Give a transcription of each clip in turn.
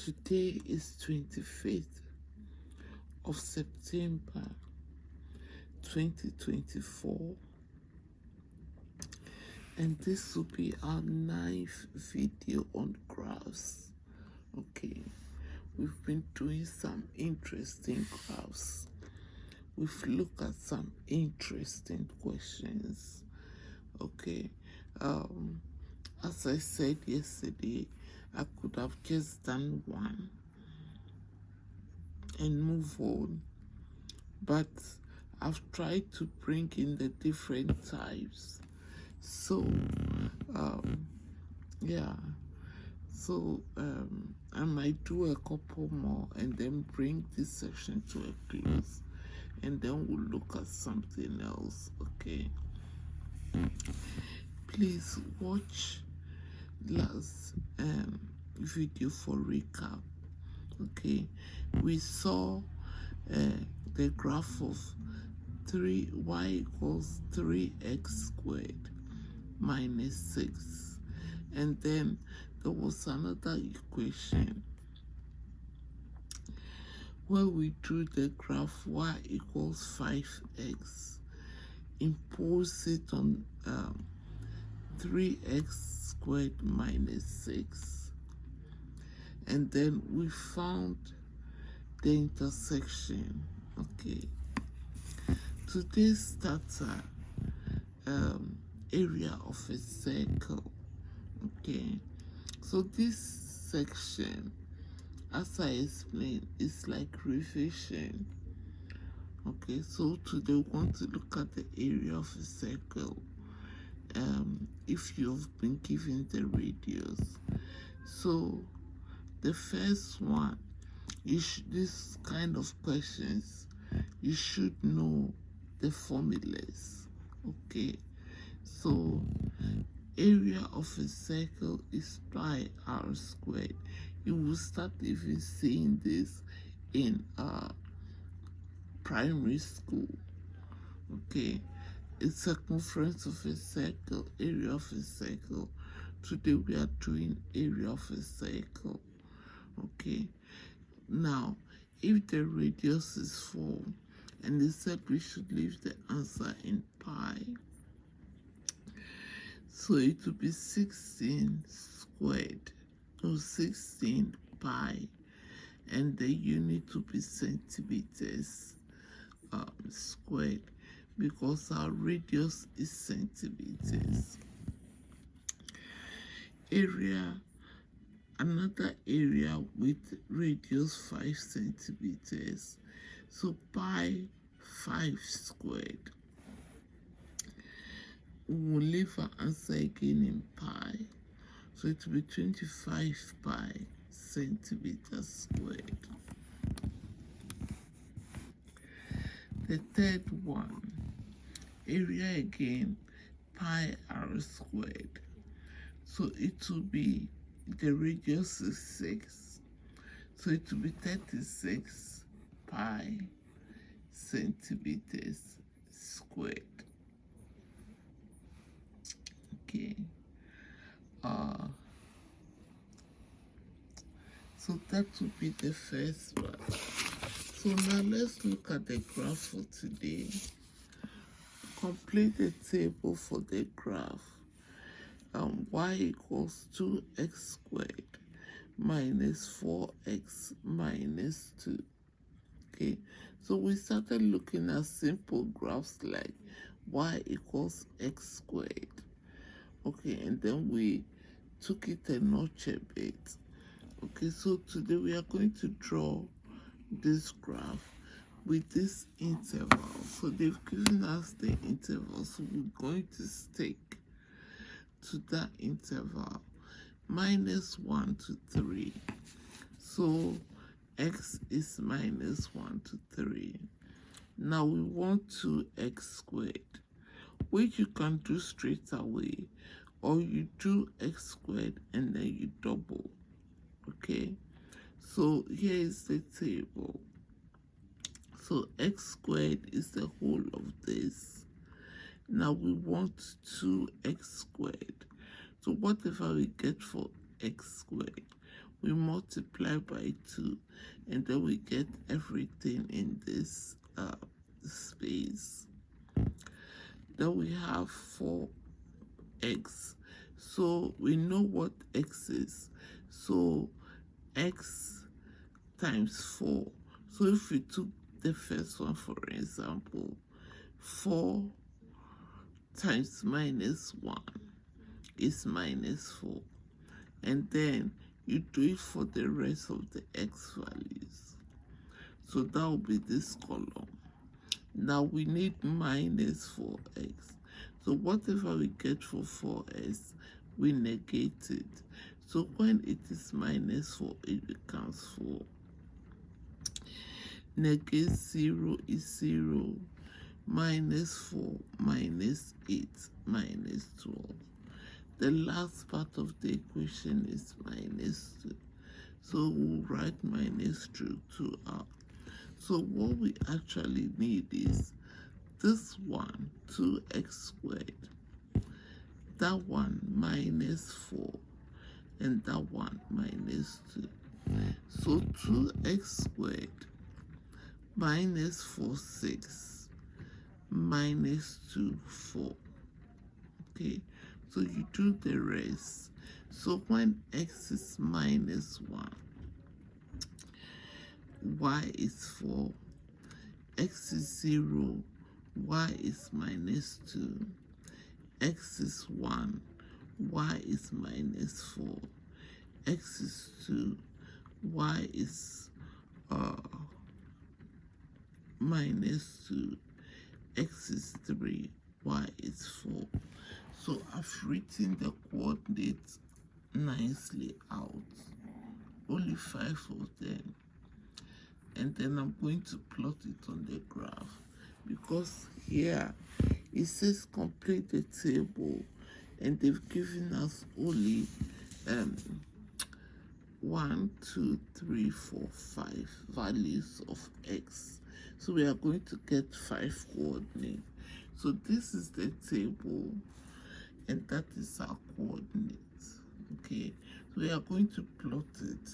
Today is 25th of September 2024, and this will be our 9th video on graphs. Okay, we've been doing some interesting graphs. We've looked at some interesting questions. Okay, as I said yesterday, I could have just done one and move on, but I've tried to bring in the different types. So I might do a couple more and then bring this section to a close, and then we'll look at something else. Okay, please watch last video for recap. Okay, we saw the graph of 3y equals 3x squared minus 6, and then there was another equation where we drew the graph y equals 5x, impose it on 3x squared minus 6, and then we found the intersection. Okay, today's starter area of a circle. Okay, so this section, as I explained, is like revision. Okay, so today we want to look at the area of a circle. If you've been given the radius, so the first one, this kind of questions, you should know the formulas. Okay, so area of a circle is pi r squared. You will start even seeing this in primary school. Okay, it's circumference of a circle, area of a circle. Today we are doing area of a circle. Okay, now if the radius is 4 and they said we should leave the answer in pi, so it will be 16 squared, no, 16 pi, and the unit will be centimeters squared, because our radius is centimeters. Area, another area with radius 5 centimeters, so pi 5 squared. We will leave our answer again in pi, so it will be 25 pi centimeters squared. The third one, area again, pi r squared, so it will be, the radius is 6, so it will be 36 pi centimeters squared. Okay, so that will be the first one. So now let's look at the graph for today. Complete the table for the graph. Y equals 2x squared minus 4x minus 2. Okay, so we started looking at simple graphs like y equals x squared. Okay, and then we took it a notch a bit. Okay, so today we are going to draw this graph with this interval. So they've given us the interval, so we're going to stick to that interval, -1 to 3. So x is -1 to 3. Now we want 2x squared, which you can do straight away, or you do x squared and then you double. Okay, so here is the table. So x squared is the whole of this. Now we want 2x squared. So whatever we get for x squared, we multiply by 2, and then we get everything in this space. Then we have 4x. So we know what x is. So x times 4. So if we took the first one, for example, 4 times minus 1 is minus 4. And then you do it for the rest of the x values. So that will be this column. Now we need minus 4x. So whatever we get for 4x, we negate it. So when it is minus 4, it becomes 4. Negate 0 is 0. Minus 4, minus 8, minus 12. The last part of the equation is minus 2. So we'll write minus 2 out. So what we actually need is this one, 2x squared. That one, minus 4. And that one, minus 2. So 2x squared minus 4, 6. Minus 2, 4. Okay, so you do the rest. So when x is minus 1, y is 4, x is 0, y is minus 2, x is 1, y is minus 4, x is 2, y is minus 2, x is 3, y is 4. So I've written the coordinates nicely out, only 5 of them. And then I'm going to plot it on the graph, because here it says complete the table, and they've given us only 1, 2, 3, 4, 5 values of x. So we are going to get 5 coordinates. So this is the table, and that is our coordinates. Okay, so we are going to plot it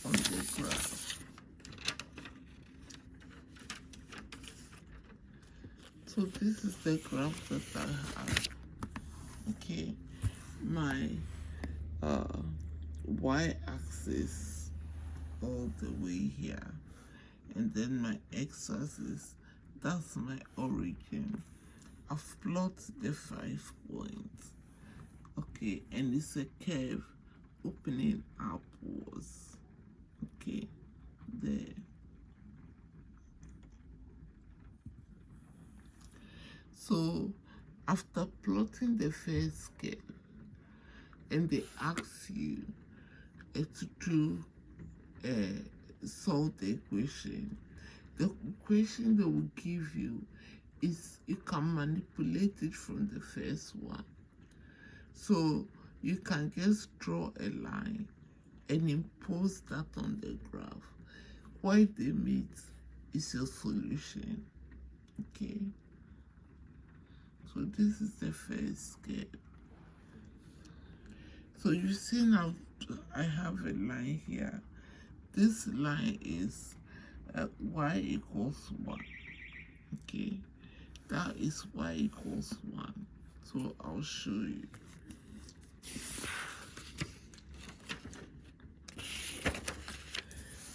on the graph. So this is the graph that I have. Okay, my y-axis all the way here, and then my x-axis, that's my origin. I've plotted the 5 points. Okay, and it's a curve opening upwards. Okay, there. So after plotting the first curve, and they ask you to do solve the equation they will give you is you can manipulate it from the first one. So you can just draw a line and impose that on the graph. Why they meet is your solution. Okay, so this is the first curve. So you see now I have a line here. This line is y equals 1. Okay, that is y equals 1. So I'll show you.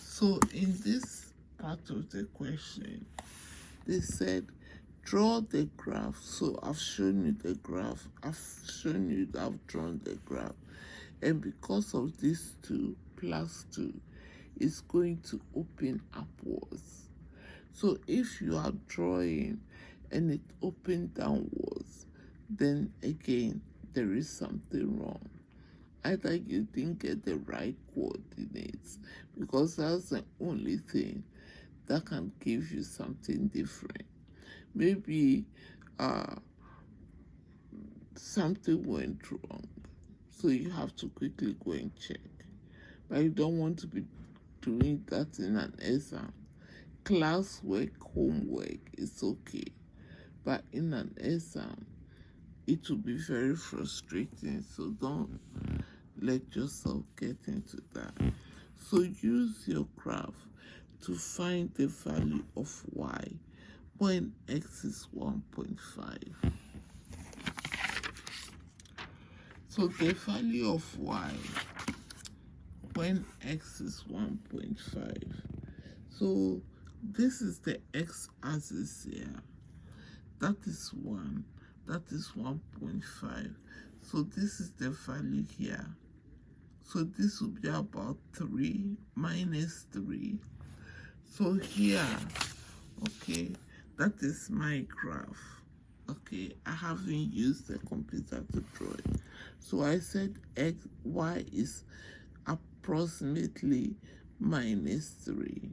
So in this part of the question, they said draw the graph. So I've shown you the graph. I've shown you that I've drawn the graph. And because of this 2 plus 2, it's going to open upwards. So if you are drawing and it opened downwards, then again, there is something wrong. Either you didn't get the right coordinates, because that's the only thing that can give you something different. Maybe something went wrong, so you have to quickly go and check. But you don't want to be doing that in an exam. Classwork, homework is okay, but in an exam, it will be very frustrating. So don't let yourself get into that. So use your graph to find the value of y when x is 1.5. So the value of y when x is 1.5. So this is the x-axis here. That is 1. That is 1.5. So this is the value here. So this will be about 3 minus 3. So here, okay, that is my graph. Okay, I haven't used the computer to draw it. So I said y is approximately minus 3.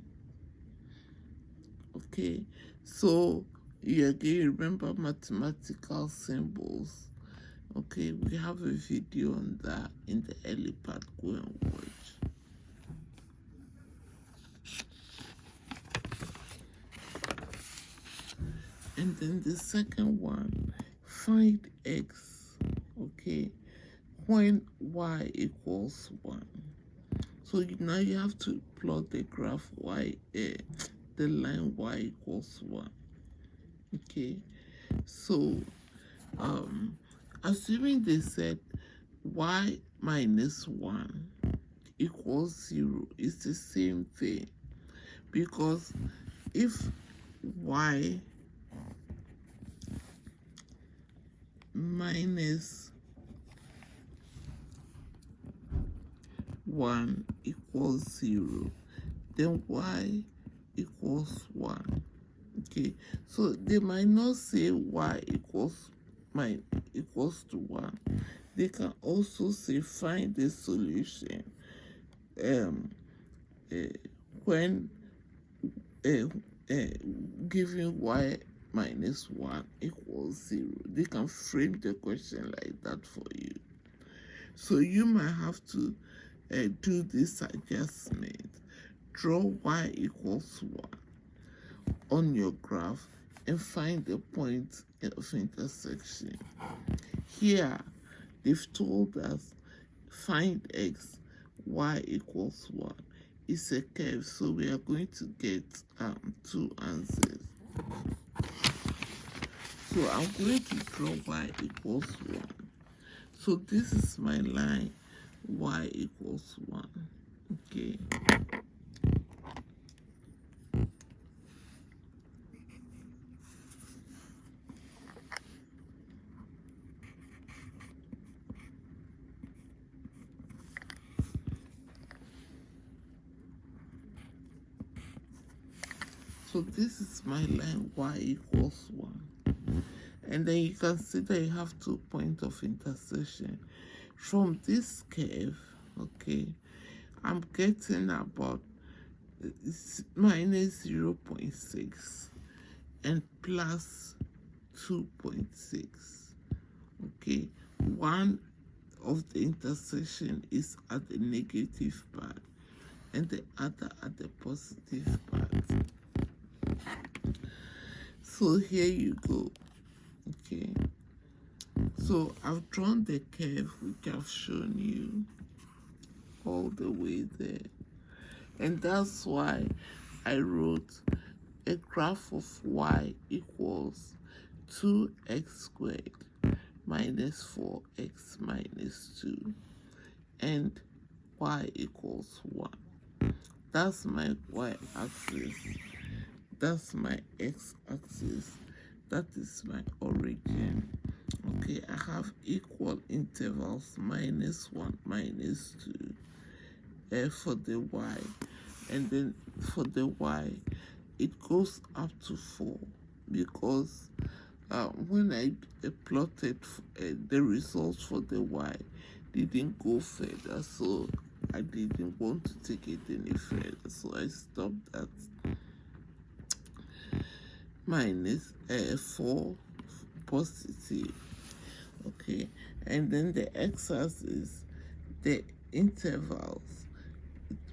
Okay, so you again remember mathematical symbols. Okay, we have a video on that in the early part. Go and watch. And then the second one, find x, okay, when y equals 1. So now you have to plot the graph the line y equals 1. Okay, so assuming they said y minus 1 equals 0, it's the same thing, because if y minus 1 equals 0, then y equals 1. Okay, so they might not say y equals to 1. They can also say find the solution when giving y minus 1 equals 0. They can frame the question like that for you. So you might have to do this adjustment. Draw y equals 1 on your graph and find the point of intersection. Here, they've told us find x, y equals 1. It's a curve, so we are going to get 2 answers. So I'm going to draw y equals 1. So this is my line, y equals 1. Okay. So this is my line, y equals 1. And then you can see that you have 2 points of intersection. From this curve, okay, I'm getting about minus 0.6 and plus 2.6. Okay, one of the intersection is at the negative part and the other at the positive part. So here you go. Okay, so I've drawn the curve which I've shown you all the way there, and that's why I wrote a graph of y equals 2x squared minus 4x minus 2 and y equals 1. That's my y-axis. That's my x-axis. That is my origin. Okay, I have equal intervals, minus 1, minus 2 for the y. And then for the y, it goes up to 4 because when I plotted the results for the y, didn't go further, so I didn't want to take it any further, so I stopped at minus 4 positive. Okay, and then the x-axis, the intervals,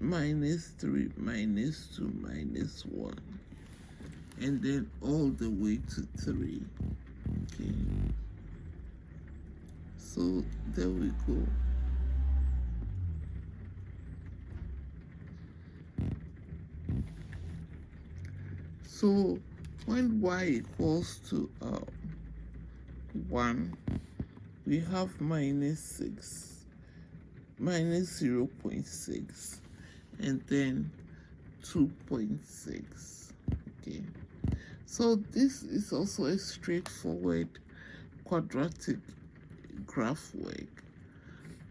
minus 3, minus 2, minus 1, and then all the way to 3. Okay, so there we go. So when y equals to 1, we have minus 6, minus 0.6, and then 2.6. Okay, so this is also a straightforward quadratic graph work,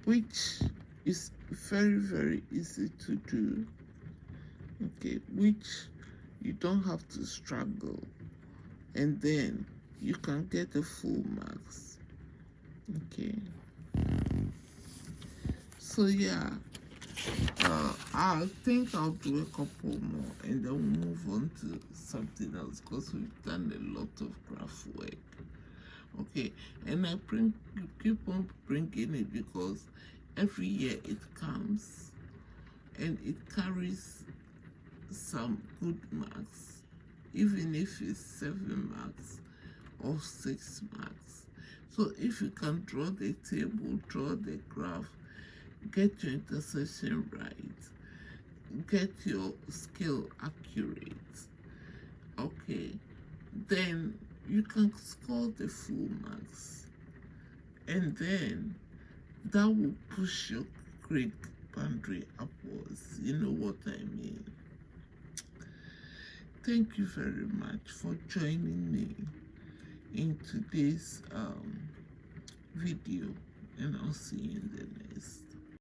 which is very, very easy to do. Okay, which you don't have to struggle, and then you can get the full marks. Okay, so yeah, I think I'll do a couple more and then we'll move on to something else, because we've done a lot of graph work. Okay, and I keep on bringing it because every year it comes and it carries some good marks, even if it's 7 marks or 6 marks. So if you can draw the table, draw the graph, get your intersection right, get your scale accurate, okay, then you can score the full marks, and then that will push your grade boundary upwards. You know what I mean? Thank you very much for joining me in today's video, and I'll see you in the next.